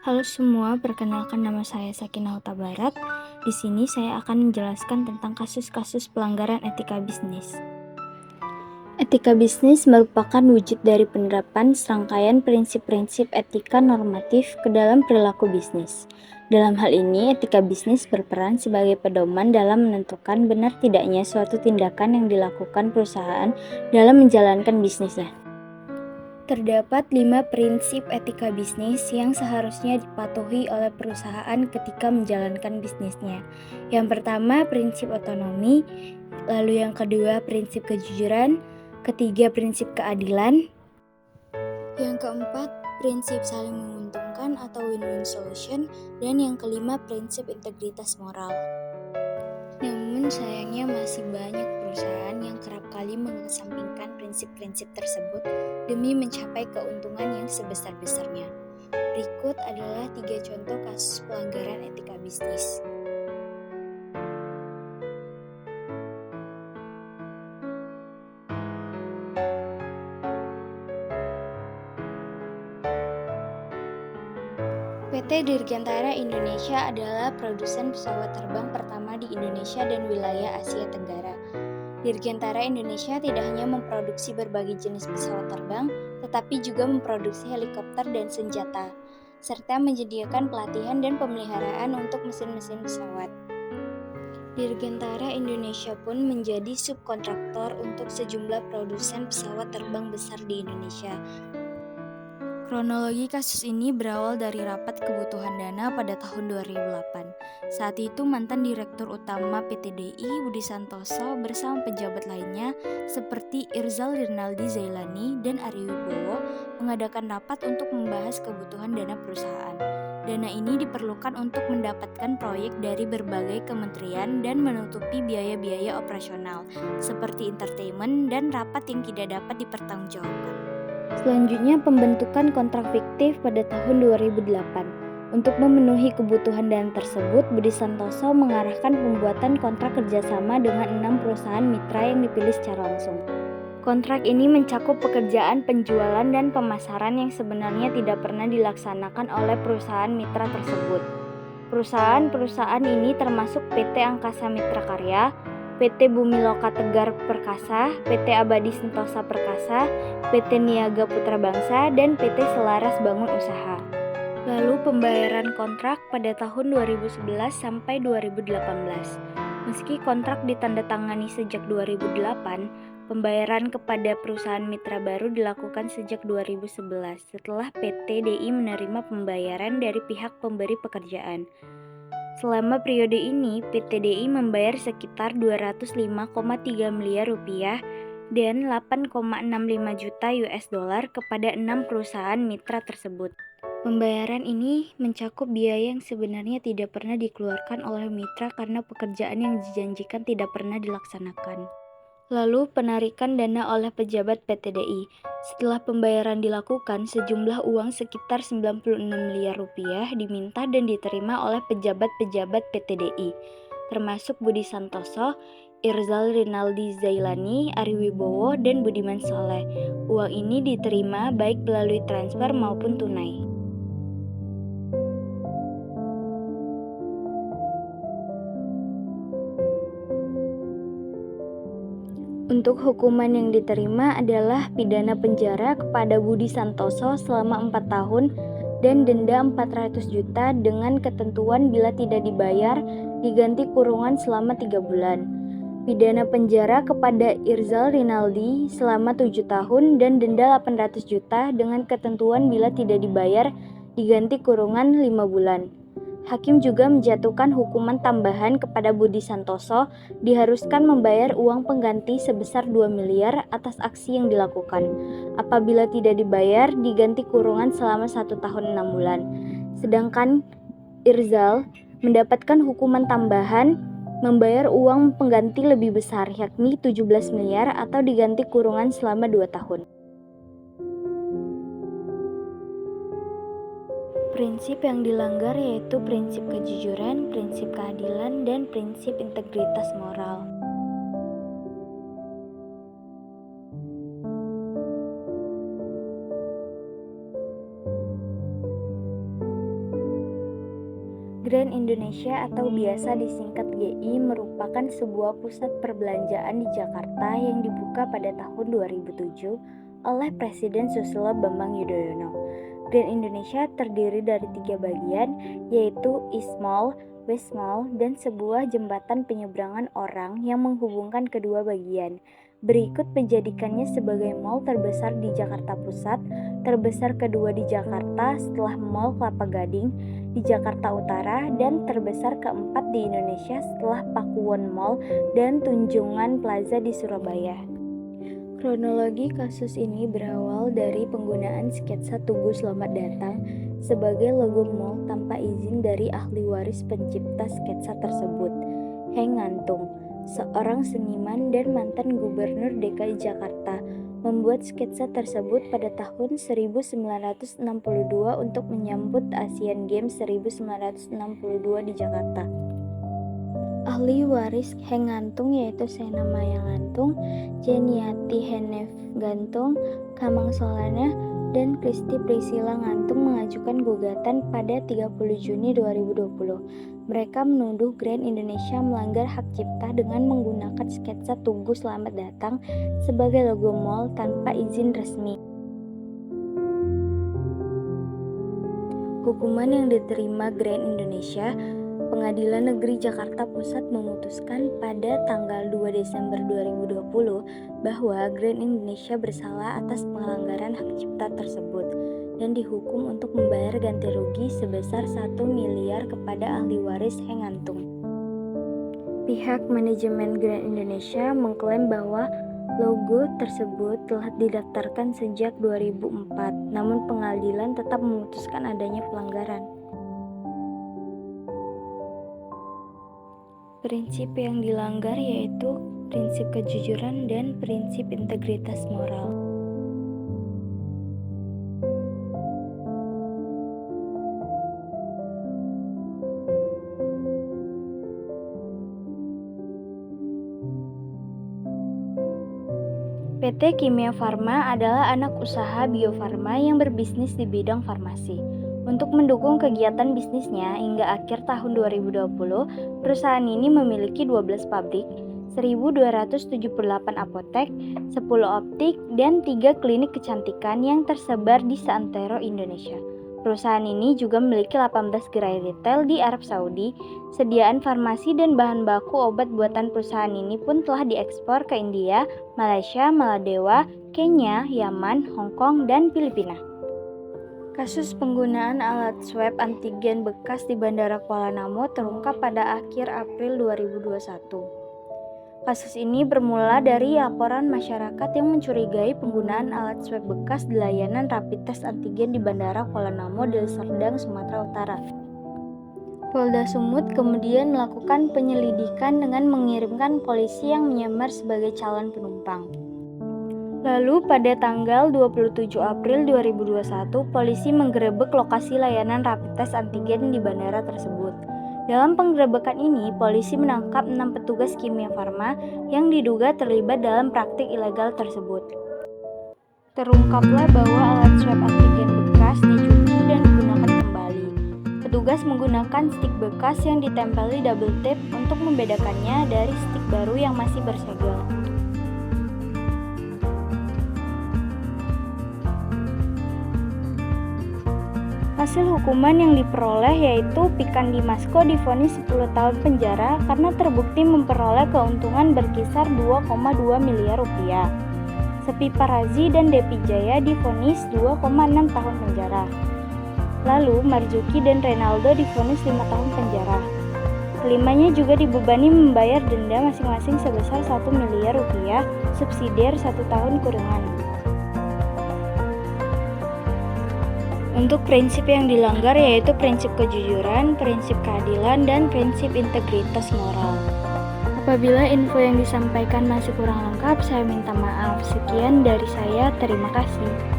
Halo semua, perkenalkan nama saya Sakinah Huta Barat. Di sini saya akan menjelaskan tentang kasus-kasus pelanggaran etika bisnis. Etika bisnis merupakan wujud dari penerapan serangkaian prinsip-prinsip etika normatif ke dalam perilaku bisnis. Dalam hal ini, etika bisnis berperan sebagai pedoman dalam menentukan benar tidaknya suatu tindakan yang dilakukan perusahaan dalam menjalankan bisnisnya. Terdapat 5 prinsip etika bisnis yang seharusnya dipatuhi oleh perusahaan ketika menjalankan bisnisnya. Yang pertama, prinsip otonomi, lalu yang kedua, prinsip kejujuran, ketiga, prinsip keadilan, yang keempat, prinsip saling menguntungkan atau win-win solution, dan yang kelima, prinsip integritas moral. Namun sayangnya masih banyak perusahaan yang kerap kali mengesampingkan prinsip-prinsip tersebut demi mencapai keuntungan yang sebesar-besarnya. Berikut adalah 3 contoh kasus pelanggaran etika bisnis. PT Dirgantara Indonesia adalah produsen pesawat terbang pertama di Indonesia dan wilayah Asia Tenggara. Dirgantara Indonesia tidak hanya memproduksi berbagai jenis pesawat terbang, tetapi juga memproduksi helikopter dan senjata, serta menyediakan pelatihan dan pemeliharaan untuk mesin-mesin pesawat. Dirgantara Indonesia pun menjadi subkontraktor untuk sejumlah produsen pesawat terbang besar di Indonesia. Kronologi kasus ini berawal dari rapat kebutuhan dana pada tahun 2008. Saat itu mantan Direktur Utama PT DI Budi Santoso bersama pejabat lainnya seperti Irzal Rinaldi Zailani dan Ari Wibowo mengadakan rapat untuk membahas kebutuhan dana perusahaan. Dana ini diperlukan untuk mendapatkan proyek dari berbagai kementerian dan menutupi biaya-biaya operasional seperti entertainment dan rapat yang tidak dapat dipertanggungjawabkan. Selanjutnya, pembentukan kontrak fiktif pada tahun 2008. Untuk memenuhi kebutuhan dana tersebut, Budi Santoso mengarahkan pembuatan kontrak kerjasama dengan 6 perusahaan mitra yang dipilih secara langsung. Kontrak ini mencakup pekerjaan penjualan dan pemasaran yang sebenarnya tidak pernah dilaksanakan oleh perusahaan mitra tersebut. Perusahaan-perusahaan ini termasuk PT Angkasa Mitra Karya, PT Bumi Loka Tegar Perkasa, PT Abadi Sentosa Perkasa, PT Niaga Putra Bangsa, dan PT Selaras Bangun Usaha. Lalu pembayaran kontrak pada tahun 2011 sampai 2018. Meski kontrak ditandatangani sejak 2008, pembayaran kepada perusahaan mitra baru dilakukan sejak 2011 setelah PT DI menerima pembayaran dari pihak pemberi pekerjaan. Selama periode ini, PT DI membayar sekitar 205,3 miliar rupiah dan 8,65 juta US dollar kepada 6 perusahaan mitra tersebut. Pembayaran ini mencakup biaya yang sebenarnya tidak pernah dikeluarkan oleh mitra karena pekerjaan yang dijanjikan tidak pernah dilaksanakan. Lalu penarikan dana oleh pejabat PT DI. Setelah pembayaran dilakukan, sejumlah uang sekitar 96 miliar rupiah diminta dan diterima oleh pejabat-pejabat PT DI, termasuk Budi Santoso, Irzal Rinaldi Zailani, Ari Wibowo, dan Budiman Soleh. Uang ini diterima baik melalui transfer maupun tunai. Untuk hukuman yang diterima adalah pidana penjara kepada Budi Santoso selama 4 tahun dan denda 400 juta dengan ketentuan bila tidak dibayar diganti kurungan selama 3 bulan. Pidana penjara kepada Irzal Rinaldi selama 7 tahun dan denda 800 juta dengan ketentuan bila tidak dibayar diganti kurungan 5 bulan. Hakim juga menjatuhkan hukuman tambahan kepada Budi Santoso, diharuskan membayar uang pengganti sebesar 2 miliar atas aksi yang dilakukan. Apabila tidak dibayar, diganti kurungan selama 1 tahun 6 bulan. Sedangkan Irzal mendapatkan hukuman tambahan membayar uang pengganti lebih besar, yakni 17 miliar atau diganti kurungan selama 2 tahun. Prinsip yang dilanggar yaitu prinsip kejujuran, prinsip keadilan, dan prinsip integritas moral. Grand Indonesia atau biasa disingkat GI merupakan sebuah pusat perbelanjaan di Jakarta yang dibuka pada tahun 2007 oleh Presiden Susilo Bambang Yudhoyono. Grand Indonesia terdiri dari 3 bagian, yaitu East Mall, West Mall, dan sebuah jembatan penyeberangan orang yang menghubungkan kedua bagian. Berikut menjadikannya sebagai mall terbesar di Jakarta Pusat, terbesar kedua di Jakarta setelah Mall Kelapa Gading di Jakarta Utara, dan terbesar keempat di Indonesia setelah Pakuwon Mall dan Tunjungan Plaza di Surabaya. Kronologi kasus ini berawal dari penggunaan sketsa Tugu Selamat Datang sebagai logo mall tanpa izin dari ahli waris pencipta sketsa tersebut, Heng Ngantung, seorang seniman dan mantan gubernur DKI Jakarta, membuat sketsa tersebut pada tahun 1962 untuk menyambut Asian Games 1962 di Jakarta. Ahli waris Heng Ngantung yaitu Sena Maya Ngantung, Jeniati Henef Gantung, Kamang Solana, dan Kristi Priscilla Ngantung mengajukan gugatan pada 30 Juni 2020. Mereka menuduh Grand Indonesia melanggar hak cipta dengan menggunakan sketsa Tugu Selamat Datang sebagai logo mall tanpa izin resmi. Hukuman yang diterima Grand Indonesia, Pengadilan Negeri Jakarta Pusat memutuskan pada tanggal 2 Desember 2020 bahwa Grand Indonesia bersalah atas pelanggaran hak cipta tersebut dan dihukum untuk membayar ganti rugi sebesar 1 miliar kepada ahli waris Heng Ngantung. Pihak manajemen Grand Indonesia mengklaim bahwa logo tersebut telah didaftarkan sejak 2004, namun pengadilan tetap memutuskan adanya pelanggaran. Prinsip yang dilanggar yaitu prinsip kejujuran dan prinsip integritas moral. PT Kimia Farma adalah anak usaha Bio Farma yang berbisnis di bidang farmasi. Untuk mendukung kegiatan bisnisnya hingga akhir tahun 2020, perusahaan ini memiliki 12 pabrik, 1.278 apotek, 10 optik, dan 3 klinik kecantikan yang tersebar di seantero Indonesia. Perusahaan ini juga memiliki 18 gerai retail di Arab Saudi. Sediaan farmasi dan bahan baku obat buatan perusahaan ini pun telah diekspor ke India, Malaysia, Maladewa, Kenya, Yaman, Hong Kong, dan Filipina. Kasus penggunaan alat swab antigen bekas di Bandara Kuala Namu terungkap pada akhir April 2021. Kasus ini bermula dari laporan masyarakat yang mencurigai penggunaan alat swab bekas di layanan rapid test antigen di Bandara Kuala Namu, Deli Serdang, Sumatera Utara. Polda Sumut kemudian melakukan penyelidikan dengan mengirimkan polisi yang menyamar sebagai calon penumpang. Lalu pada tanggal 27 April 2021, polisi menggerebek lokasi layanan rapid test antigen di bandara tersebut. Dalam penggerebekan ini, polisi menangkap 6 petugas Kimia Farma yang diduga terlibat dalam praktik ilegal tersebut. Terungkaplah bahwa alat swab antigen bekas dicuci dan digunakan kembali. Petugas menggunakan stik bekas yang ditempeli double tape untuk membedakannya dari stik baru yang masih bersegel. Hasil hukuman yang diperoleh yaitu Pikan Dimasko divonis 10 tahun penjara karena terbukti memperoleh keuntungan berkisar 2,2 miliar rupiah. Sepi Parazi dan Depi Jaya divonis 2,6 tahun penjara. Lalu Marzuki dan Renaldo divonis 5 tahun penjara. Kelimanya juga dibebani membayar denda masing-masing sebesar 1 miliar rupiah, subsidiar 1 tahun kurungan. Untuk prinsip yang dilanggar yaitu prinsip kejujuran, prinsip keadilan, dan prinsip integritas moral. Apabila info yang disampaikan masih kurang lengkap, saya minta maaf. Sekian dari saya, terima kasih.